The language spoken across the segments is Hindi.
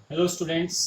Hello students,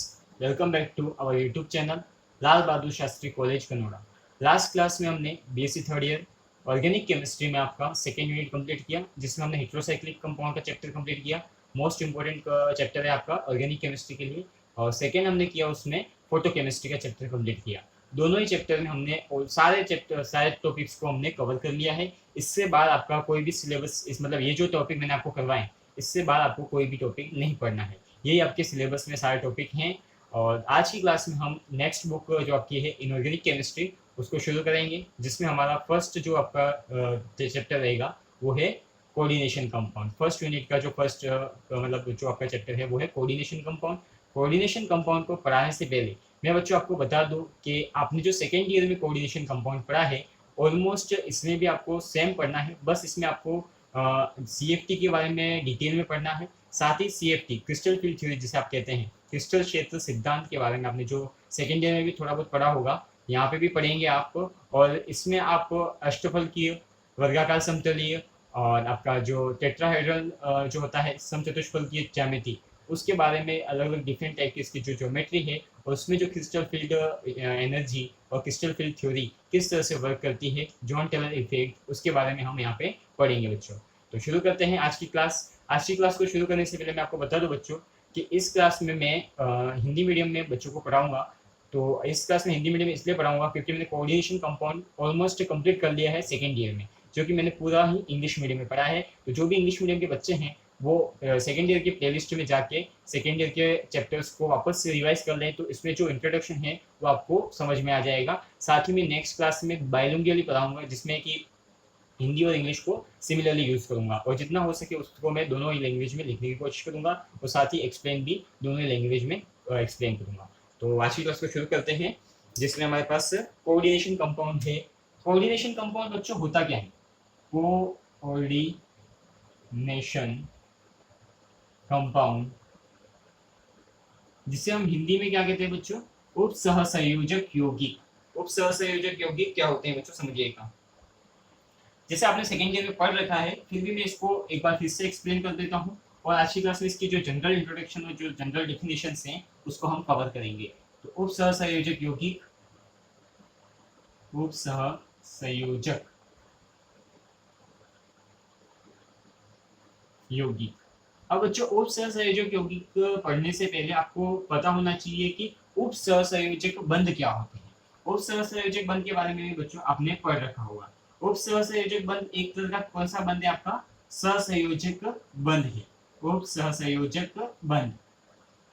welcome back to our YouTube channel Lal Bahadur Shastri college Kanauda. Last class में हमने BSc third year organic chemistry में आपका सेकेंड यूनिट कंप्लीट किया, जिसमें हमने हेट्रोसाइक्लिक कंपाउंड का चैप्टर कंप्लीट किया। मोस्ट इंपॉर्टेंट चैप्टर है आपका ऑर्गेनिक केमिस्ट्री के लिए। और सेकेंड हमने किया उसमें फोटो केमिस्ट्री का चैप्टर कंप्लीट किया। दोनों ही चैप्टर में हमने सारे टॉपिक्स को हमने कवर कर लिया है। इससे बाद आपका कोई भी सिलेबस मतलब ये जो टॉपिक मैंने आपको करवाए, इससे बाद आपको कोई भी टॉपिक नहीं पढ़ना है। यही आपके सिलेबस में सारे टॉपिक हैं। और आज की क्लास में हम नेक्स्ट बुक जो आपकी है इनऑर्गेनिक केमिस्ट्री, उसको शुरू करेंगे, जिसमें हमारा फर्स्ट जो आपका चैप्टर रहेगा वो है कोऑर्डिनेशन कंपाउंड। फर्स्ट यूनिट का जो फर्स्ट मतलब जो आपका चैप्टर है वो है कोऑर्डिनेशन कंपाउंड। कोऑर्डिनेशन कंपाउंड को पढ़ाने से पहले मैं बच्चों आपको बता दूं कि आपने जो सेकेंड ईयर में कोऑर्डिनेशन कंपाउंड पढ़ा है, ऑलमोस्ट इसमें भी आपको सेम पढ़ना है। बस इसमें आपको CFT के बारे में डिटेल में पढ़ना है। साथ ही CFT क्रिस्टल फील्ड थ्योरी जिसे आप कहते हैं, क्रिस्टल क्षेत्र सिद्धांत के बारे में आपने जो सेकेंड ईयर में भी थोड़ा बहुत पढ़ा होगा, यहाँ पे भी पढ़ेंगे आप। और इसमें आप अष्टफल की वर्गाकार समतलीय और आपका जो टेट्राहेड्रल जो होता है समचतुष्फल की ज्यामिति, उसके बारे में अलग अलग डिफरेंट टाइप की इसकी जो ज्योमेट्री है, और उसमें जो क्रिस्टल फील्ड एनर्जी और क्रिस्टल फील्ड थ्योरी किस तरह से वर्क करती है, जॉन टेलर इफेक्ट, उसके बारे में हम यहाँ पे पढ़ेंगे बच्चों। तो शुरू करते हैं आज की क्लास। आज की क्लास को शुरू करने से पहले मैं आपको बता दूं बच्चों कि इस क्लास में मैं हिंदी मीडियम में बच्चों को पढ़ाऊंगा। तो इस क्लास में हिंदी मीडियम में इसलिए पढ़ाऊंगा क्योंकि मैंने कोऑर्डिनेशन कंपाउंड ऑलमोस्ट कंप्लीट कर लिया है सेकेंड ईयर में, जो कि मैंने पूरा ही इंग्लिश मीडियम में पढ़ा है। तो जो भी इंग्लिश मीडियम के बच्चे हैं वो सेकेंड ईयर के प्लेलिस्ट में जाके सेकेंड ईयर के चैप्टर्स को वापस से रिवाइज कर लें, तो इसमें जो इंट्रोडक्शन है वो आपको समझ में आ जाएगा। साथ ही मैं नेक्स्ट क्लास में बायलिंगुअली पढ़ाऊंगा, जिसमें कि हिंदी और इंग्लिश को सिमिलरली यूज़ करूंगा, और जितना हो सके उसको मैं दोनों ही लैंग्वेज में लिखने की कोशिश करूंगा, और साथ ही एक्सप्लेन भी दोनों ही लैंग्वेज में एक्सप्लेन करूंगा। तो आज की क्लास को शुरू करते हैं, जिसमें हमारे पास कोऑर्डिनेशन कंपाउंड है। कोऑर्डिनेशन कंपाउंड बच्चों होता क्या है? कोऑर्डिनेशन कंपाउंड, जिसे हम हिंदी में क्या कहते हैं बच्चों? उप सहसंयोजक यौगिक। उप सहसंयोजक यौगिक क्या होते हैं बच्चों, समझिएगा। जैसे आपने सेकेंड ईयर में पढ़ रखा है, फिर भी मैं इसको एक बार फिर से एक्सप्लेन कर देता हूँ। और आज की क्लास में इसकी जो जनरल इंट्रोडक्शन और जो जनरल डेफिनेशंस हैं उसको हम कवर करेंगे। तो उप सहसंयोजक यौगिक, उप सहसंयोजक यौगिक। अब बच्चों उप सहसंयोजक यौगिक पढ़ने से पहले आपको पता होना चाहिए कि उप सहसंयोजक बंध क्या होते हैं। उप सहसंयोजक बंध के बारे में भी बच्चों आपने पढ़ रखा होगा। उप सहसंयोजक बंध एक तरह का कौन सा बंध है? आपका सहसंयोजक बंध है। उप सहसंयोजक बंध,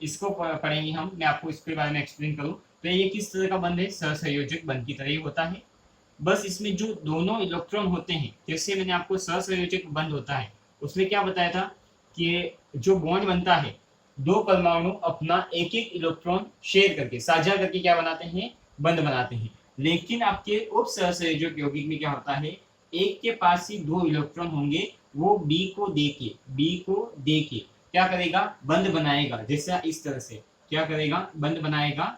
इसको पढ़ेंगे हम। मैं आपको इसके बारे में एक्सप्लेन करूं तो ये किस तरह का बंध है? सहसंयोजक बंध की तरह ही होता है। बस इसमें जो दोनों इलेक्ट्रॉन होते हैं, जैसे मैंने आपको सहसंयोजक बंध होता है उसमें क्या बताया था कि जो बॉन्ड बनता है, दो परमाणु अपना एक एक इलेक्ट्रॉन शेयर करके, साझा करके क्या बनाते हैं? बंध बनाते हैं। लेकिन आपके उप सहसंयोजक यौगिक में क्या होता है? एक के पास ही दो इलेक्ट्रॉन होंगे, वो बी को दे के क्या करेगा? बंध बनाएगा। जैसा इस तरह से क्या करेगा? बंध बनाएगा।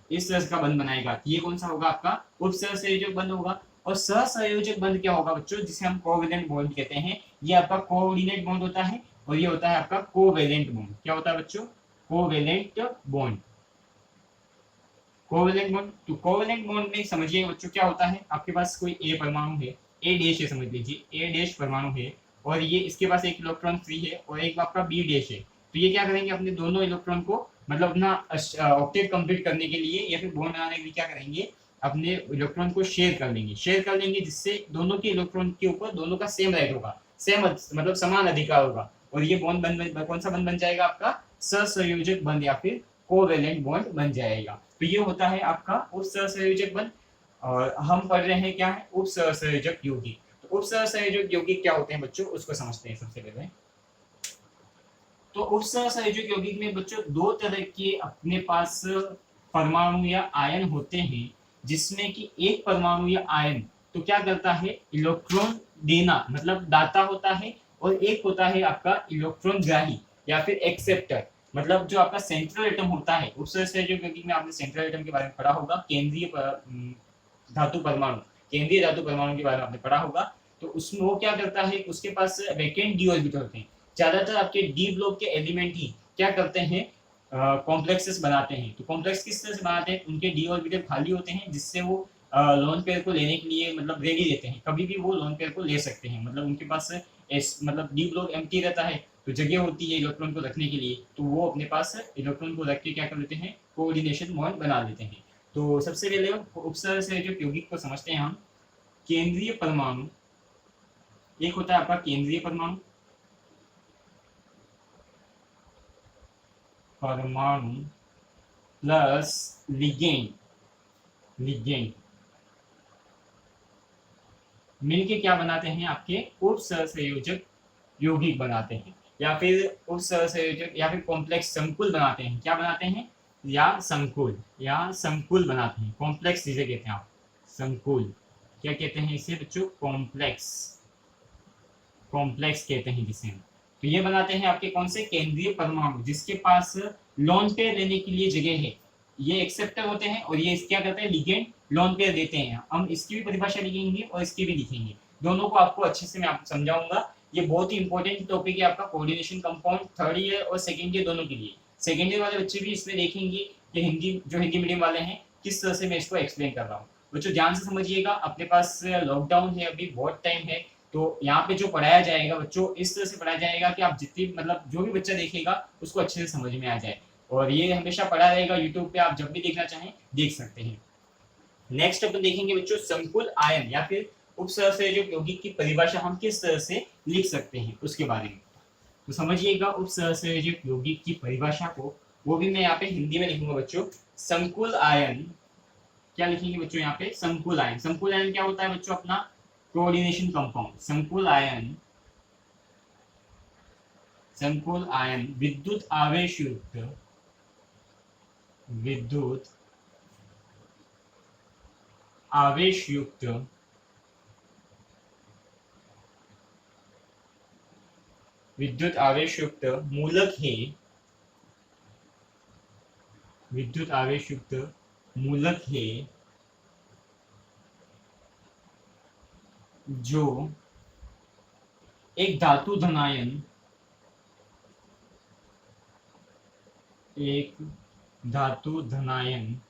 इस तरह का बंध बनाएगा। ये कौन सा होगा? आपका उप सहसंयोजक बंध होगा। और सहसंयोजक बंध क्या होगा बच्चों? जिसे हम कोवेलेंट बॉन्ड कहते हैं। ये आपका कोऑर्डिनेट बॉन्ड होता है, और ये होता है आपका कोवेलेंट बॉन्ड। क्या होता है बच्चों? Covalent bond. कोवेलेंट बॉन्ड, तो कोवेलेंट बॉन्ड में समझिए बच्चों क्या होता है। आपके पास कोई ए परमाणु है, ए डैश है, समझ लीजिए ए डैश परमाणु है, और ये इसके पास एक इलेक्ट्रॉन फ्री है, और एक आपका बी डैश है। तो ये क्या करेंगे? अपने दोनों इलेक्ट्रॉन को मतलब अपना ऑक्टेट कंप्लीट करने के लिए या फिर बॉन्ड बनाने के लिए क्या करेंगे? अपने इलेक्ट्रॉन को शेयर कर लेंगे, जिससे दोनों के इलेक्ट्रॉन के ऊपर दोनों का सेम राइट होगा, सेम मतलब समान अधिकार होगा। और ये बॉन्ड कौन सा बंध बन जाएगा? आपका सहसंयोजक बंध या फिर कोवेलेंट बॉन्ड बन जाएगा। तो ये होता है आपका उप सहसंयोजक बंध। और हम पढ़ रहे हैं क्या है? उप सहसंयोजक यौगिक। तो उप सहसंयोजक यौगिक क्या होते हैं बच्चों, उसको समझते हैं सबसे पहले। तो उप सहसंयोजक यौगिक में बच्चों दो तरह के अपने पास परमाणु या आयन होते हैं, जिसमें कि एक परमाणु या आयन तो क्या करता है? इलेक्ट्रॉन देना मतलब दाता होता है, और एक होता है आपका इलेक्ट्रॉन ग्राही या फिर एक्सेप्टर, मतलब जो आपका सेंट्रल एटम होता है। उस सहसंयोजक यौगिक में आपने सेंट्रल एटम के बारे में पढ़ा होगा, धातु परमाणु, केंद्रीय धातु परमाणु के बारे में आपने पढ़ा होगा। तो उसमें वो क्या करता है? उसके पास वैकेंट डी ऑर्बिटल होते हैं। ज्यादातर आपके डी ब्लॉक के एलिमेंट ही क्या करते हैं? कॉम्प्लेक्सेस बनाते हैं। तो कॉम्प्लेक्स किस तरह से बनाते हैं, उनके डी ऑर्बिटल खाली होते हैं जिससे वो लोन पेयर को लेने के लिए मतलब रेडी रहते हैं, कभी भी वो लोन पेयर को ले सकते हैं, मतलब उनके पास मतलब डी ब्लॉक एम्प्टी रहता है तो जगह होती है इलेक्ट्रॉन को रखने के लिए, तो वो अपने पास इलेक्ट्रॉन को रख के क्या कर लेते हैं, कोऑर्डिनेशन बॉन्ड बना लेते हैं। तो सबसे पहले उपसर्जक यौगिक को समझते हैं हम। केंद्रीय परमाणु, एक होता है आपका केंद्रीय परमाणु, परमाणु प्लस लिगेंड, लिगेंड मिलके क्या बनाते हैं, आपके उपसहसंयोजक यौगिक बनाते हैं, या फिर उपसहसंयोजक या फिर कॉम्प्लेक्स संकुल बनाते हैं। क्या बनाते हैं, या संकुल, या संकुल बनाते हैं। कॉम्प्लेक्स जिसे कहते हैं आप, संकुल क्या कहते हैं इसे बच्चों, कॉम्प्लेक्स, कॉम्प्लेक्स कहते हैं जिसे। तो ये बनाते हैं आपके कौन से, केंद्रीय परमाणु, जिसके पास लोन पेयर लेने के लिए जगह है। ये एक्सेप्टर होते हैं और ये क्या करते हैं, लिगेंड लोन पेयर देते हैं। हम इसकी भी परिभाषा लिखेंगे और इसकी भी लिखेंगे, दोनों को आपको अच्छे से मैं आपको समझाऊंगा। ये बहुत ही इंपॉर्टेंट टॉपिक है आपका कोऑर्डिनेशन कंपाउंड थर्ड ईयर और सेकेंड ईयर दोनों के लिए। सेकेंड ईयर वाले बच्चे भी इसमें देखेंगे कि हिंदी, जो हिंदी मीडियम वाले हैं, किस तरह से मैं इसको एक्सप्लेन कर रहा हूँ। बच्चों ध्यान से समझिएगा, अपने पास लॉकडाउन है, अभी बहुत टाइम है, तो यहाँ पे जो पढ़ाया जाएगा बच्चों इस तरह से पढ़ाया जाएगा कि आप जितनी मतलब जो भी बच्चा देखेगा उसको अच्छे से समझ में आ जाए। और ये हमेशा पढ़ा रहेगा यूट्यूब पे, आप जब भी देखना चाहें देख सकते हैं। नेक्स्ट अपन देखेंगे बच्चों संकुल आयन या फिर उपसहसंयोजक यौगिक की परिभाषा हम किस तरह से लिख सकते हैं उसके बारे में। तो समझिएगा उपसहसंयोजक यौगिक की परिभाषा को, वो भी मैं यहाँ पे हिंदी में लिखूंगा बच्चों। संकुल आयन, क्या लिखेंगे बच्चों यहाँ पे, संकुल आयन। संकुल आयन क्या होता है बच्चों, अपना कोऑर्डिनेशन कंपाउंड। संकुल आयन, संकुल आयन विद्युत आवेश युक्त, विद्युत आवेश युक्त विद्युत आवेश युक्त मूलक है, विद्युत आवेश युक्त मूलक है जो एक धातु धनायन, एक धातु धनायन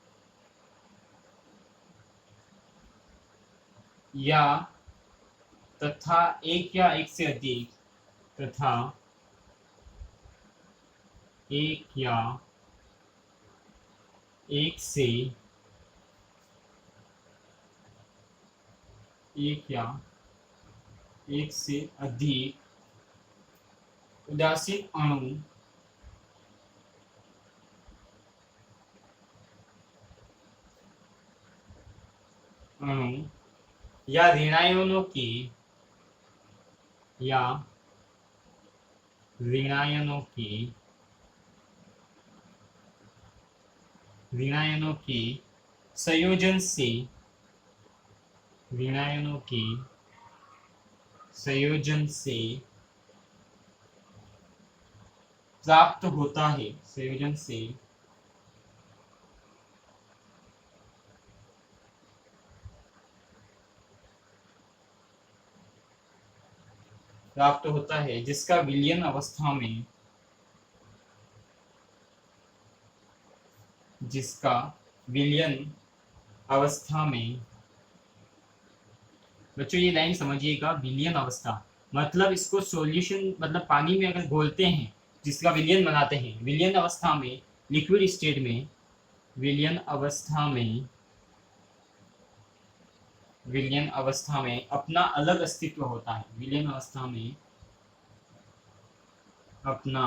या तथा एक या एक से अधिक, तथा एक या एक से अधिक उदासीन अणु या ऋणायनों की, या ऋणायनों की संयोजन से, ऋणायनों की संयोजन से प्राप्त होता है, संयोजन से प्राप्त होता है, जिसका विलयन अवस्था में, जिसका विलयन अवस्था में, बच्चों ये लाइन समझिएगा, विलयन अवस्था मतलब इसको सॉल्यूशन मतलब पानी में अगर घोलते हैं, जिसका विलयन बनाते हैं, विलयन अवस्था में, लिक्विड स्टेट में, विलयन अवस्था में, विलयन अवस्था में अपना अलग अस्तित्व होता है, विलयन अवस्था में अपना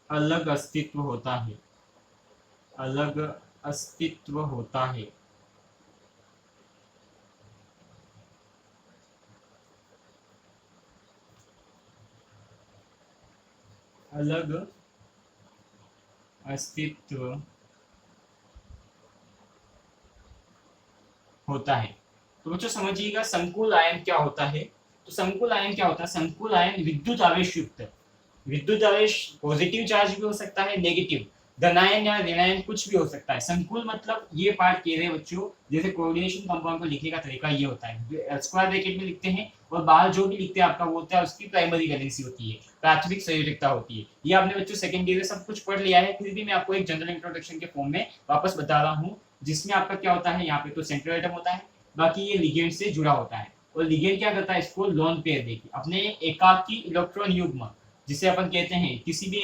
अलग अस्तित्व होता है, अलग अस्तित्व होता है। अलग अस्तित्व होता है। तो बच्चों समझिएगा संकुल आयन क्या होता है। तो संकुल आयन क्या होता है, संकुल आयन विद्युत आवेश युक्त, विद्युत आवेश पॉजिटिव चार्ज भी हो सकता है, नेगेटिव। धनायन या ऋणायन कुछ भी हो सकता है। संकुल मतलब ये पार्ट कह रहे हैं बच्चों, जैसे कोऑर्डिनेशन कंपाउंड को लिखने का तरीका ये होता है, स्क्वायर ब्रैकेट में लिखते हैं और बाहर जो भी लिखते हैं आपका वो होता है उसकी प्राइमरी वैलेंसी होती है, प्राथमिक संयोजकता होती है। ये आपने बच्चों सेकंड ईयर में सब कुछ पढ़ लिया है, फिर भी मैं आपको एक जनरल इंट्रोडक्शन के फॉर्म में वापस बता रहा हूँ, जिसमें आपका क्या होता है, यहाँ पे तो सेंट्रल एटम होता है, बाकी ये लिगेंड से जुड़ा होता है। और लिगेंड क्या करता है, इसको लोन पेयर देगी अपने एकाकी इलेक्ट्रॉन युग्म, जिसे अपन कहते हैं किसी भी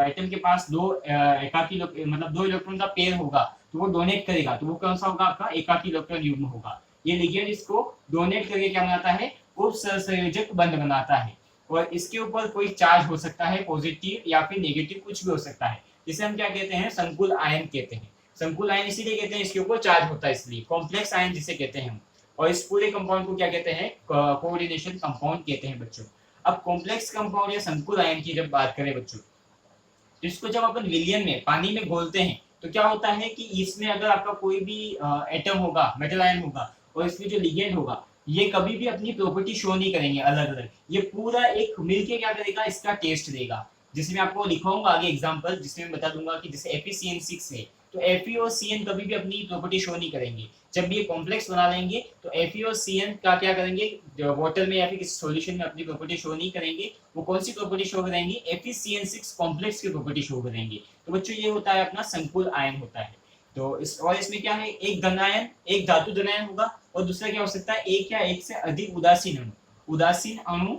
एटम के पास दो एकाकी मतलब दो इलेक्ट्रॉन का पेयर होगा तो वो डोनेट करेगा, तो वो कौन सा होगा, आपका एकाकी इलेक्ट्रॉन युग्म होगा। ये लिगेंड इसको डोनेट करके क्या बनाता है, उप सहसंयोजक बंध बनाता है। और इसके ऊपर कोई चार्ज हो सकता है, पॉजिटिव या फिर नेगेटिव कुछ भी हो सकता है, जिसे हम क्या कहते हैं, संकुल आयन कहते हैं। संकुल आयन इसीलिए कहते हैं, इसके ऊपर चार्ज होता है इसलिए, कॉम्प्लेक्स आयन जिसे कहते हैं हम। और इस पूरे कंपाउंड को क्या कहते हैं, कोऑर्डिनेशन कंपाउंड कहते हैं बच्चों। अब कॉम्प्लेक्स कंपाउंड या संकुल आयन की जब बात करें बच्चों, तो इसको जब अपन विलियन में पानी में घोलते हैं तो क्या होता है कि इसमें अगर आपका कोई भी एटम होगा, मेटल आयन होगा, और इसमें जो लिगेंड होगा, ये कभी भी अपनी प्रॉपर्टी शो नहीं करेंगे अलग अलग, ये पूरा एक मिलके क्या करेगा, इसका टेस्ट देगा। जिसमें आपको लिखाऊंगा आगे एग्जांपल, जिसमें मैं बता दूंगा कि जैसे FeCN6 है, तो Fe और Cn कभी भी अपनी प्रॉपर्टी शो नहीं करेंगे। जब भी ये कॉम्प्लेक्स बना लेंगे तो Fe और Cn का क्या करेंगे, वाटर में या फिर किसी सॉल्यूशन में अपनी प्रॉपर्टी शो नहीं करेंगे। वो कौन सी प्रॉपर्टी शो करेंगे, FeCN6 कॉम्प्लेक्स की प्रॉपर्टी शो करेंगे। तो बच्चों ये होता है अपना संकुल आयन होता है। तो इसमें क्या है, एक धन आयन, एक धातु धन आयन होगा, और दूसरा क्या हो सकता है, एक या एक से अधिक उदासीन अणु, उदासीन अणु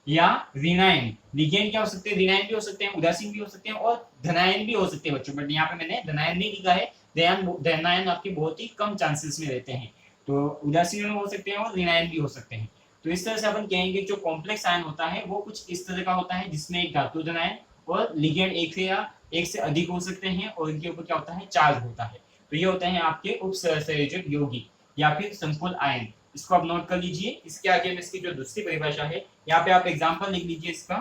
या ऋणायन। लिगेंड क्या हो सकते हैं, ऋणायन भी हो सकते हैं, उदासीन भी हो सकते हैं और धनायन भी हो सकते हैं बच्चों। बट यहाँ पे मैंने धनायन नहीं लिखा है, धनायन आपके बहुत ही कम चांसेस में रहते हैं। तो उदासीन हो सकते हैं और ऋणायन भी हो सकते हैं। तो इस तरह से अपन कहेंगे जो कॉम्प्लेक्स आयन होता है वो कुछ इस तरह का होता है, जिसमें एक धातु धनायन और लिगेंड एक से या एक से अधिक हो सकते हैं, और इनके ऊपर क्या होता है, चार्ज होता है। तो ये होते हैं आपके उपसंयोजक यौगिक या फिर संकुल आयन। इसको आप नोट कर लीजिए। इसके आगे में इसकी जो दूसरी परिभाषा है, यहाँ पे आप एग्जांपल लिख लीजिए इसका।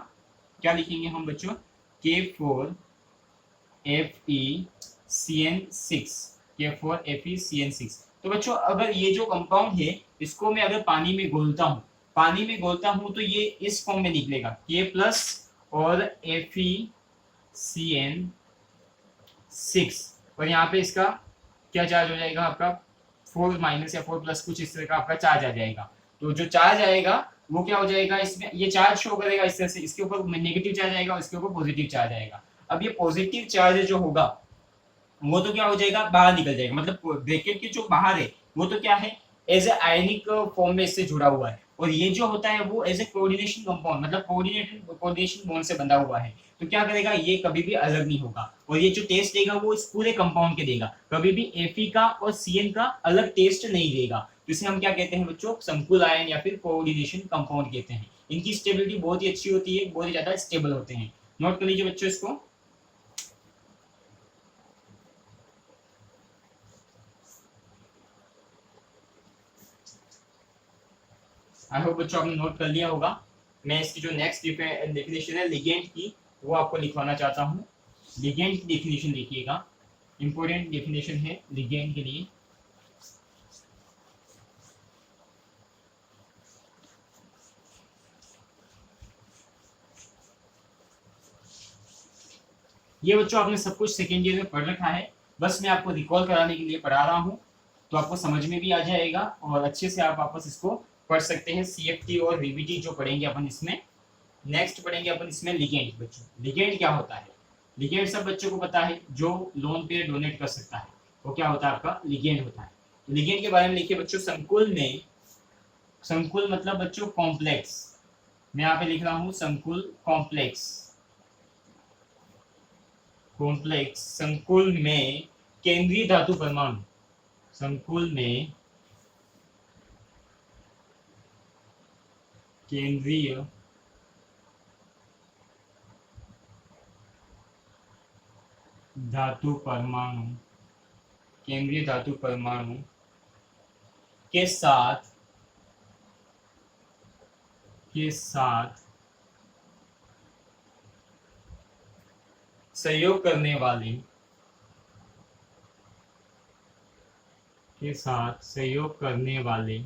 क्या लिखेंगे हम बच्चों, K4FeCN6, K4FeCN6। तो बच्चों अगर ये जो कंपाउंड है इसको मैं अगर पानी में घोलता हूँ, पानी में घोलता हूँ तो ये इस फॉर्म में निकलेगा, K प्लस और FeCN6, और यहाँ पे इसका क्या चार्ज हो जाएगा आपका, 4 माइनस या 4 प्लस कुछ इस तरह का आपका चार्ज आ जाएगा। तो जो चार्ज आएगा वो क्या हो जाएगा, इसमें ये चार्ज शो करेगा इस तरह से, इसके ऊपर नेगेटिव चार्ज आएगा और इसके ऊपर पॉजिटिव चार्ज आएगा। अब ये पॉजिटिव चार्ज जो होगा वो तो क्या हो जाएगा, बाहर निकल जाएगा, मतलब ब्रैकेट के जो बाहर है वो तो क्या है, एज ए आयनिक फॉर्म में इससे जुड़ा हुआ है। और ये जो होता है वो एज ए कोऑर्डिनेशन कंपाउंड, मतलब कोऑर्डिनेशन बॉन्ड से बंधा हुआ है। तो क्या करेगा, ये कभी भी अलग नहीं होगा, और ये जो टेस्ट देगा वो इस पूरे कंपाउंड के देगा, कभी भी Fe का और Cn का अलग टेस्ट नहीं देगा। जिसे हम क्या कहते हैं बच्चों, संकुल आयन या फिर कोऑर्डिनेशन कंपाउंड कहते हैं। इनकी स्टेबिलिटी बहुत ही अच्छी होती है, बहुत ही ज्यादा स्टेबल होते हैं। नोट कर लीजिए बच्चों इसको। आई होप बच्चों आपने नोट कर लिया होगा। मैं इसकी जो नेक्स्ट डेफिनेशन है लिगेंड की, वो आपको लिखवाना चाहता हूँ। लिगेंड की डेफिनेशन लिखिएगा, इंपॉर्टेंट डेफिनेशन है लिगेंड के लिए। ये बच्चों आपने सब कुछ सेकेंड ईयर में पढ़ रखा है, बस मैं आपको रिकॉल कराने के लिए पढ़ा रहा हूँ, तो आपको समझ में भी आ जाएगा और अच्छे से आप वापस इसको पढ़ सकते हैं। CFT और VBT जो पढ़ेंगे अपन इसमें, नेक्स्ट पढ़ेंगे अपन इसमें लिगेंड। बच्चों लिगेंड क्या होता है, लिगेंड सब बच्चों को पता है, जो लोन पेयर डोनेट कर सकता है वो क्या होता है, आपका लिगेंड होता है। तो लिगेंड के बारे में लिखिए बच्चों, संकुल में, संकुल मतलब बच्चों कॉम्प्लेक्स, मैं यहाँ पे लिख रहा हूँ संकुल कॉम्प्लेक्स, कॉम्प्लेक्स संकुल में केंद्रीय धातु परमाणु, संकुल में केंद्रीय धातु परमाणु, केंद्रीय धातु परमाणु के साथ सहयोग करने वाले, के साथ सहयोग करने वाले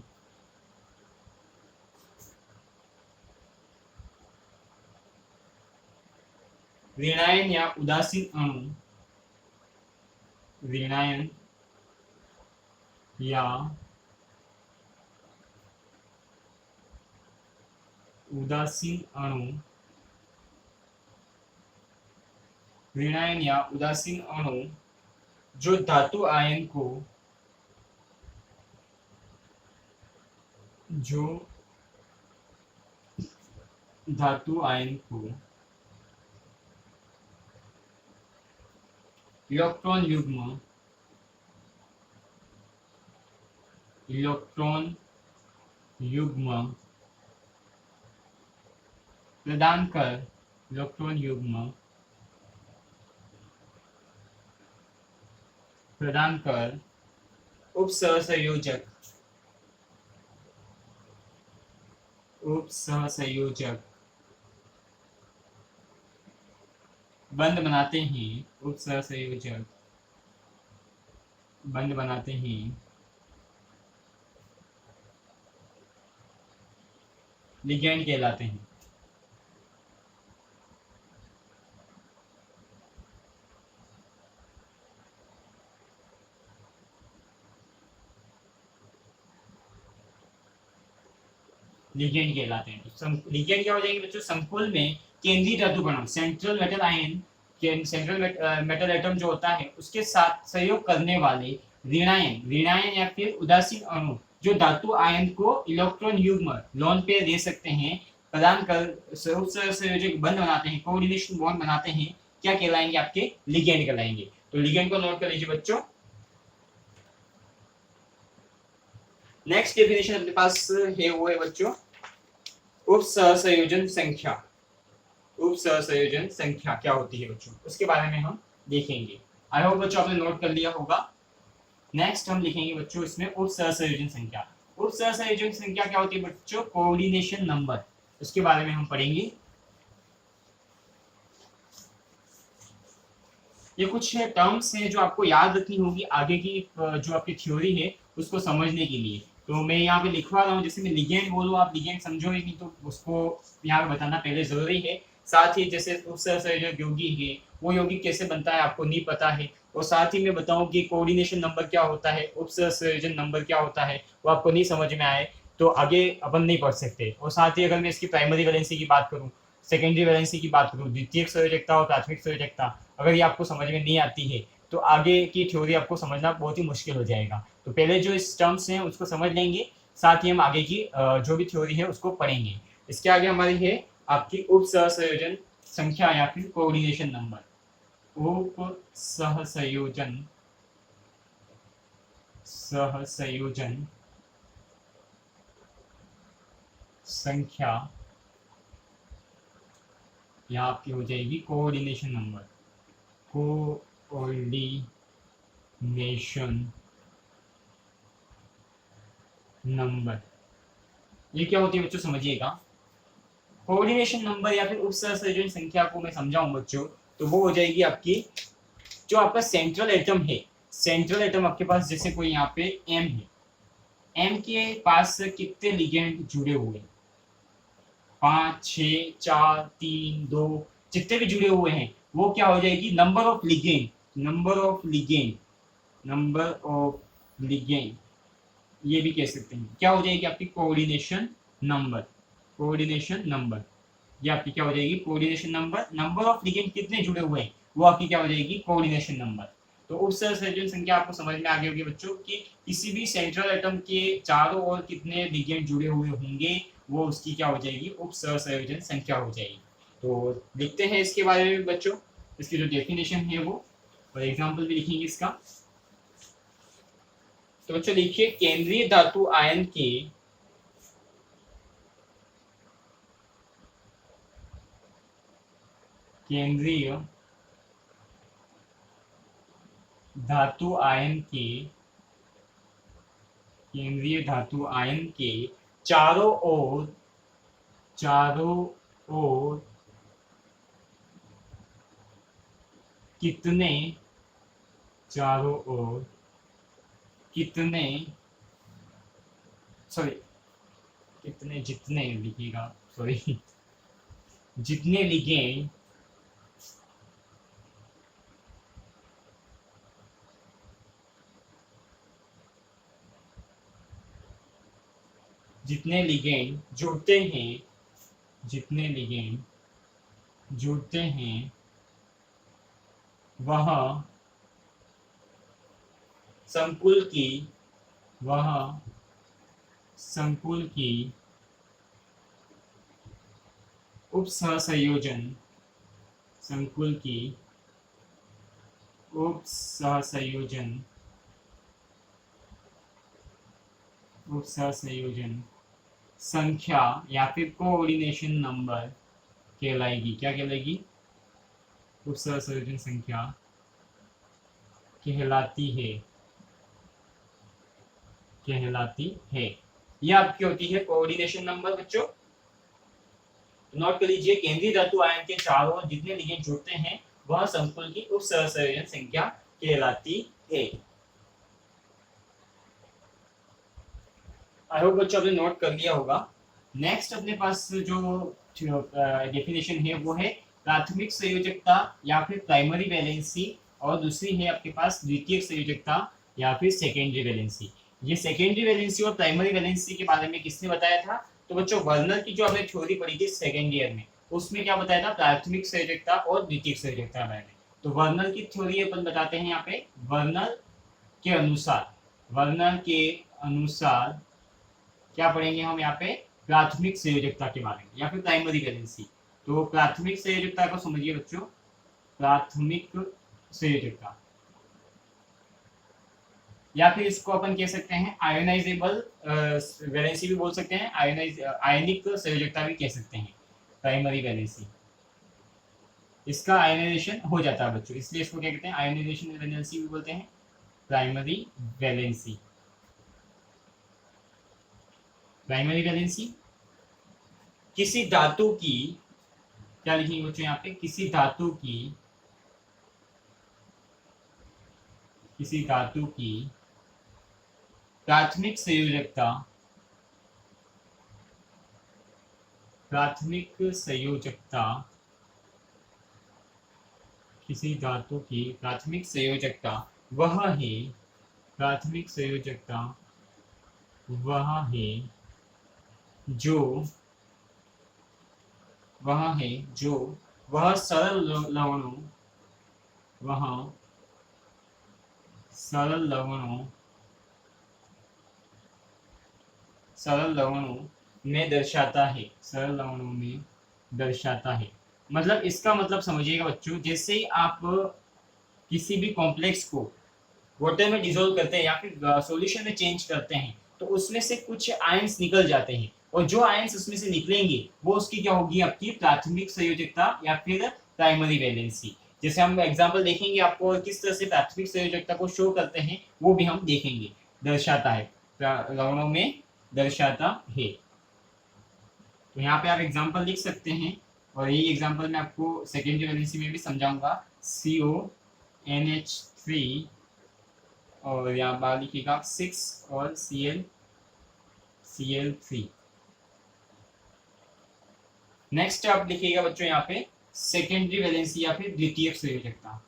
ऋणायन या उदासीन अणु ऋणायन या उदासीन अणु, ऋणायन या उदासीन अणु जो धातु आयन को, जो धातु आयन को इलेक्ट्रॉन युग्म, इलेक्ट्रॉन युग्म प्रदान कर, इलेक्ट्रॉन युग्म प्रदान कर उपसहसंयोजक, उपसहसंयोजक बंद बनाते हैं, उपसहसंयोजक बंद बनाते हैं लिगैंड कहलाते हैं। लिगेंड कहलाते हैं। तो लिगेंड क्या हो जाएंगे बच्चों? संकुल में केंद्रीय धातु कणों, central metal ion, central metal atom जो होता है उसके साथ सहयोग करने वाले ऋणायन, ऋणायन या फिर उदासीन अणु जो धातु आयन को इलेक्ट्रॉन युग्म लोन पे दे सकते हैं, प्रदान कर संयोजक बंध बनाते हैं, कोऑर्डिनेशन बॉन्ड बनाते हैं, क्या कहलाएंगे? आपके लिगेंड कहलाएंगे। तो लिगेंड को नोट कर लीजिए बच्चों। नेक्स्ट डेफिनेशन अपने पास है वो है बच्चों उपसहसंयोजन संख्या। उपसहसंयोजन संख्या क्या होती है बच्चों, उसके बारे में हम देखेंगे। आई होप बच्चों आपने नोट कर लिया होगा। नेक्स्ट हम लिखेंगे बच्चों इसमें उपसहसंयोजन संख्या। उपसहसंयोजन संख्या क्या होती है बच्चों? कोऑर्डिनेशन नंबर, उसके बारे में हम पढ़ेंगे। ये कुछ टर्म्स हैं जो आपको याद रखनी होगी आगे की जो आपकी थ्योरी है उसको समझने के लिए। तो मैं यहाँ पे लिखवा रहा हूँ, जैसे मैं लिगेंड बोलूँ आप लिगेंड समझो ही नहीं, तो उसको यहाँ पे बताना पहले जरूरी है। साथ ही जैसे उपसहसंयोजक यौगिक है, वो यौगिक कैसे बनता है आपको नहीं पता है, और साथ ही मैं बताऊँ कि कोऑर्डिनेशन नंबर क्या होता है, उपसहसंयोजन नंबर क्या होता है, वो आपको नहीं समझ में आए तो आगे अपन नहीं पढ़ सकते। और साथ ही अगर मैं इसकी प्राइमरी वैलेंसी की बात करूँ, सेकेंडरी वैलेंसी की बात करूँ, द्वितीयक संयोजकता और प्राथमिक संयोजकता, अगर ये आपको समझ में नहीं आती है तो आगे की थ्योरी आपको समझना बहुत ही मुश्किल हो जाएगा। तो पहले जो इस टर्म्स हैं उसको समझ लेंगे, साथ ही हम आगे की जो भी थ्योरी है उसको पढ़ेंगे। इसके आगे हमारी है आपकी उपसहसंयोजन संख्या या फिर कोऑर्डिनेशन नंबर। उपसहसंयोजन सहसंयोजन संख्या यहाँ आपकी हो जाएगी कोऑर्डिनेशन नंबर। कोऑर्डिनेशन नंबर ये क्या होती है बच्चों समझिएगा। कोऑर्डिनेशन नंबर या फिर उपसहसंयोजन संख्या को मैं समझाऊं बच्चों, तो वो हो जाएगी आपकी जो आपका सेंट्रल एटम है। सेंट्रल एटम आपके पास जैसे कोई यहाँ पे एम है, एम के पास कितने लिगेंड जुड़े हुए हैं? 5, 6, 4, 3, 2, जितने भी जुड़े हुए हैं वो क्या हो जाएगी? Number of ligand, number of ligand, number of ligand ये भी कह सकते हैं। क्या हो जाएगी आपकी? Coordination number. कोऑर्डिनेशन नंबर ये आपकी क्या हो जाएगी? Coordination number. Number of ligand कितने जुड़े हुए हैं वो आपकी क्या हो जाएगी? Coordination number. तो उपसहसंयोजन संख्या आपको समझ में आ गई होगी बच्चों कि किसी भी सेंट्रल एटम के चारों ओर कितने लिगेंड जुड़े हुए होंगे वो उसकी क्या हो जाएगी? उपसहसंयोजन संख्या हो जाएगी। तो लिखते हैं इसके बारे में बच्चों, इसकी जो डेफिनेशन है वो, और एग्जाम्पल भी लिखेंगे इसका। तो बच्चों देखिए, केंद्रीय धातु आयन के केंद्रीय धातु आयन के केंद्रीय धातु आयन के चारों ओर कितने चारों ओर कितने सॉरी कितने जितने लिखिएगा सॉरी जितने लिगेंड जितने लिगेंड जुड़ते हैं, जितने लिगेंड जुड़ते हैं वह संकुल की, वह संकुल की उपसहसंयोजन, संकुल की उपसहसंयोजन, उपसहसंयोजन संख्या या फिर कोऑर्डिनेशन नंबर कहलाएगी। क्या कहलाएगी? उपसहसंयोजन संख्या कहलाती है, कहलाती है। यह आपकी होती है कोऑर्डिनेशन नंबर। बच्चों नोट कर लीजिए, केंद्रीय धातु आयन के चारों ओर जितने लिगेंड जुड़ते हैं वह संकुल की उपसहसंयोजन संख्या कहलाती है। आई होप बच्चों आपने नोट कर लिया होगा। नेक्स्ट अपने पास जो डेफिनेशन है वो है प्राथमिक संयोजकता या फिर प्राइमरी वैलेंसी, और दूसरी है आपके पास द्वितीयक संयोजकता या फिर सेकेंडरी वैलेंसी। ये सेकेंडरी वैलेंसी और प्राइमरी वैलेंसी के बारे में किसने बताया था? तो बच्चों वर्नर की जो हमने थ्योरी पढ़ी थी सेकेंड ईयर में, उसमें क्या बताया था? प्राथमिक संयोजकता और द्वितीयक संयोजकता के बारे में। तो वर्नर की थ्योरी अपन बताते हैं यहाँ पे। वर्नर के अनुसार, वर्नर के अनुसार क्या पढ़ेंगे हम यहाँ पे? प्राथमिक संयोजकता के बारे में या फिर प्राइमरी वैलेंसी। तो प्राथमिक संयोजकता को समझिए बच्चों। प्राथमिक संयोजकता या फिर इसको अपन कह सकते हैं आयोनाइजेबल वैलेंसी भी बोल सकते हैं, आयनिक संयोजकता भी कह सकते हैं। प्राइमरी वैलेंसी, इसका आयोनाइजेशन हो जाता है बच्चों, इसलिए इसको क्या कहते हैं? आयोनाइजेशन वैलेंसी भी बोलते हैं, प्राइमरी वैलेंसी। प्राइमरी वैलेंसी किसी धातु की, क्या लिखेंगे बच्चों यहाँ पे? किसी धातु की, किसी धातु की प्राथमिक संयोजकता, प्राथमिक संयोजकता, किसी धातु की प्राथमिक संयोजकता वह है, प्राथमिक संयोजकता वह है जो, वह है जो वह सरल लवणों, वह सरल लवणों, सरल लवणों में दर्शाता है, सरल लवणों में दर्शाता है। मतलब इसका मतलब समझिएगा बच्चों, जैसे ही आप किसी भी कॉम्प्लेक्स को वाटर में डिसोल्व करते हैं या फिर सॉल्यूशन में चेंज करते हैं तो उसमें से कुछ आयंस निकल जाते हैं, और जो आयंस उसमें से निकलेंगे वो उसकी क्या होगी? आपकी प्राथमिक संयोजकता या फिर प्राइमरी वैलेंसी। जैसे हम एग्जांपल देखेंगे आपको किस तरह से प्राथमिक संयोजकता को शो करते हैं, वो भी हम देखेंगे। दर्शाता है, लवणों में दर्शाता है। तो यहाँ पे आप एग्जांपल लिख सकते हैं, और यही एग्जांपल मैं आपको सेकेंडरी वैलेंसी में भी समझाऊंगा। CONH3 और यहाँ बाहर लिखिएगा 6 और Cl3। नेक्स्ट आप लिखिएगा बच्चों यहाँ पे सेकेंडरी वैलेंसी या फिर द्वितीयक संयोजकता।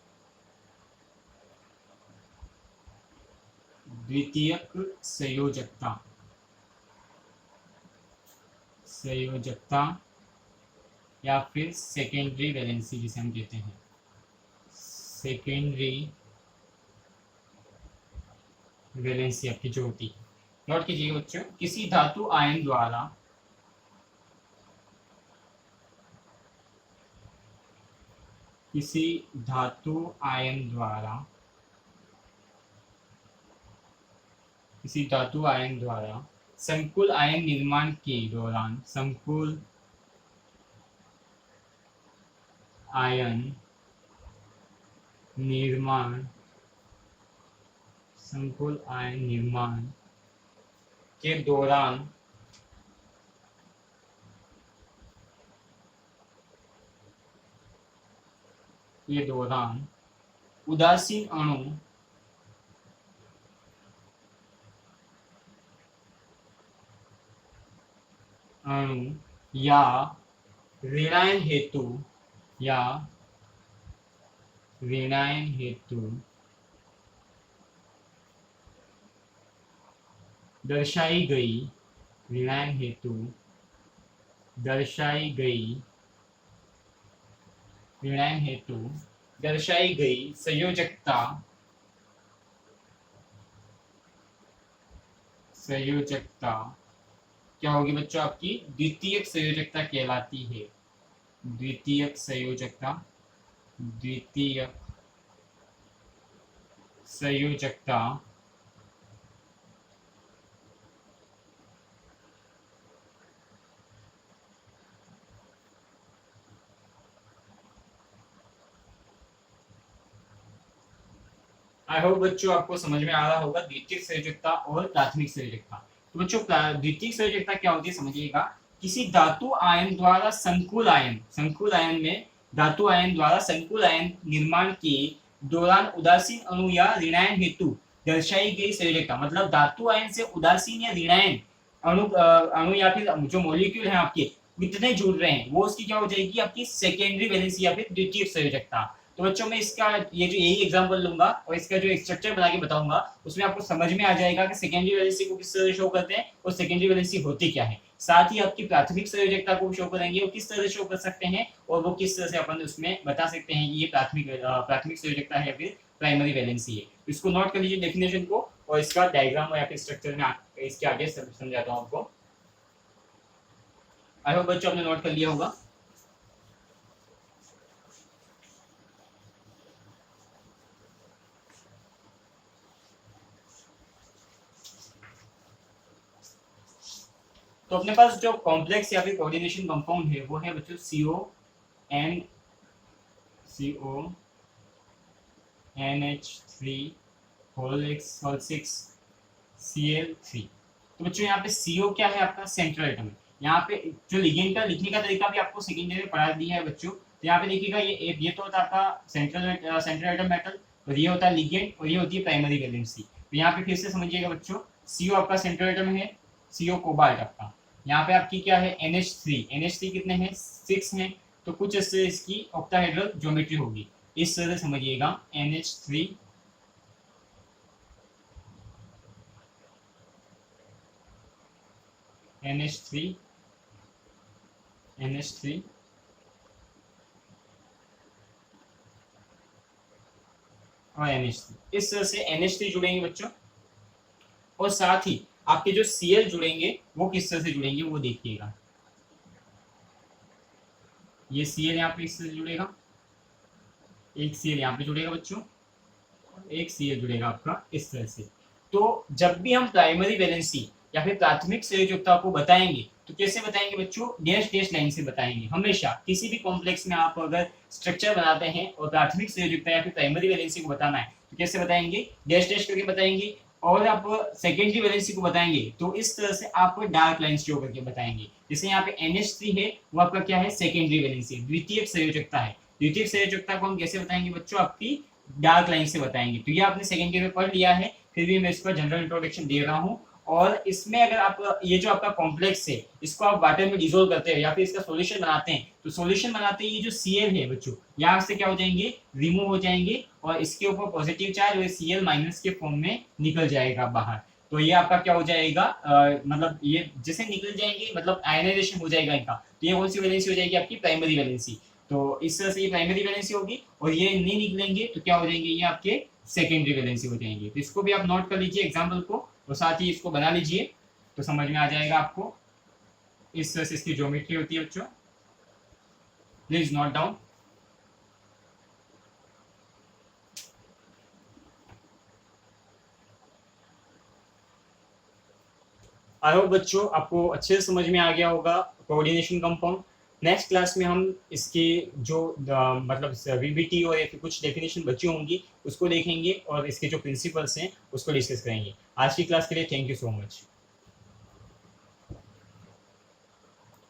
द्वितीयक संयोजकता, संयोजकता या फिर सेकेंडरी वैलेंसी जिसे हम कहते हैं, सेकेंडरी वैलेंसी आपकी जो होती है। नोट कीजिएगा बच्चों, किसी धातु आयन द्वारा, किसी धातु आयन द्वारा, किसी धातु आयन द्वारा संकुल आयन निर्माण के दौरान, संकुल आयन निर्माण, संकुल आयन निर्माण के दौरान उदासीन अणु, या ऋणायन हेतु, या ऋणायन हेतु दर्शाई गई ऋणायन हेतु दर्शाई गई ऋणायन हेतु दर्शाई गई संयोजकता क्या होगी बच्चों? आपकी द्वितीयक संयोजकता कहलाती है। द्वितीयक संयोजकता आई होप बच्चों आपको समझ में आ रहा होगा द्वितीयक संयोजकता और प्राथमिक संयोजकता। तो बच्चों द्वितीयक संयोजकता क्या होती है समझिएगा। किसी धातु आयन द्वारा संकुल आयन में धातु आयन द्वारा संकुल आयन निर्माण के दौरान उदासीन अणु या ऋणायन हेतु दर्शाई गई संयोजकता, मतलब धातु आयन से उदासीन या ऋणायन अणु या फिर जो मॉलिक्यूल है आपके कितने जुड़ रहे हैं, वो उसकी क्या हो जाएगी? आपकी सेकेंडरी वैलेंसी या फिर द्वितीयक संयोजकता। तो बच्चों मैं इसका ये जो यही एग्जांपल लूंगा और इसका जो स्ट्रक्चर बना के बताऊंगा उसमें आपको समझ में आ जाएगा कि सेकेंडरी वैलेंसी को किस तरह शो करते हैं और सेकेंडरी वैलेंसी होती क्या है। साथ ही आपकी प्राथमिक संयोजकता को शो करेंगे और किस तरह शो कर सकते हैं और वो किस तरह से अपन उसमें बता सकते हैं कि ये प्राथमिक संयोजकता है या फिर प्राइमरी वैलेंसी है। इसको नोट कर लीजिए डेफिनेशन को और इसका डायग्राम या फिर स्ट्रक्चर में इसके आगे समझाता हूँ आपको। आई होप बच्चों आपने नोट कर लिया होगा। तो अपने पास जो कॉम्प्लेक्स या फिर कोऑर्डिनेशन कंपाउंड है वो है बच्चों CONH3 तो बच्चों यहाँ पे CO क्या है? आपका सेंट्रल एटम है। यहाँ पे जो लिगेंड का लिखने का तरीका भी आपको सेकेंड ईयर में पढ़ा दिया है बच्चों। तो यहाँ पे देखिएगा ये तो होता है आपका सेंट्रल एटम मेटल और ये होता है लिगेंड और ये होती है प्राइमरी वैलेंसी। तो यहाँ पे फिर से समझिएगा बच्चों, CO आपका सेंट्रल एटम है, CO कोबाल्ट आपका। यहाँ पे आपकी क्या है? NH3 कितने हैं? 6 हैं। तो कुछ इससे इसकी ऑक्टाहेड्रल ज्योमेट्री होगी, इस तरह से समझिएगा। NH3 और NH3 इस तरह से NH3 जुड़ेंगे बच्चों। और साथ ही आपके जो Cl जुड़ेंगे वो किस तरह से जुड़ेंगे वो देखिएगा। ये Cl यहाँ पे इस तरह से जुड़ेगा, एक Cl यहाँ पे जुड़ेगा बच्चों, एक Cl जुड़ेगा आपका इस तरह से। तो जब भी हम प्राइमरी वैलेंसी या फिर प्राथमिक संयोजकता को बताएंगे तो कैसे बताएंगे बच्चों? डैश डैश लाइन से बताएंगे। हमेशा किसी भी कॉम्प्लेक्स में आप अगर स्ट्रक्चर बनाते हैं और प्राथमिक संयोजकता या फिर प्राइमरी वैलेंसी को बताना है तो कैसे बताएंगे? डैश डैश करके बताएंगे। और आप सेकेंडरी वैलेंसी को बताएंगे तो इस तरह से आप डार्क लाइन शो करके बताएंगे। जैसे यहाँ पे NH3 है वो आपका क्या है? सेकेंडरी वैलेंसी, द्वितीयक संयोजकता है। द्वितीयक संयोजकता को हम कैसे बताएंगे बच्चों? आपकी डार्क लाइन से बताएंगे। तो ये आपने सेकेंड ईयर में पढ़ लिया है, फिर भी मैं इसका जनरल इंट्रोडक्शन दे रहा हूँ। और इसमें अगर आप ये जो आपका कॉम्प्लेक्स है इसको आप वाटर में डिसोल्व करते हैं या फिर इसका सॉल्यूशन बनाते हैं तो सॉल्यूशन बनाते ही ये जो Cl है बच्चों यहाँ से क्या हो जाएंगे? रिमूव हो जाएंगे और इसके ऊपर पॉजिटिव चार्ज और Cl माइनस के फॉर्म में निकल जाएगा बाहर। तो ये आपका क्या हो जाएगा? मतलब ये जैसे निकल जाएंगे मतलब आयनाइजेशन हो जाएगा इनका। तो ये कौन सी वैलेंसी हो जाएगी? आपकी प्राइमरी वैलेंसी। तो इस तरह से ये प्राइमरी वैलेंसी होगी और ये नहीं निकलेंगे तो क्या हो जाएंगे? ये आपके सेकेंडरी वैलेंसी हो जाएंगे। तो इसको भी आप नोट कर लीजिए एग्जाम्पल को और साथ ही इसको बना लीजिए तो समझ में आ जाएगा आपको। इस तरह से इसकी ज्योमेट्री होती है बच्चों, please note down. I hope बच्चों आपको अच्छे से समझ में आ गया होगा कोऑर्डिनेशन कंपाउंड। नेक्स्ट क्लास में हम इसके जो मतलब VBT और फिर कुछ डेफिनेशन बची होंगी उसको देखेंगे और इसके जो प्रिंसिपल्स हैं उसको डिस्कस करेंगे। आज की क्लास के लिए थैंक यू सो मच।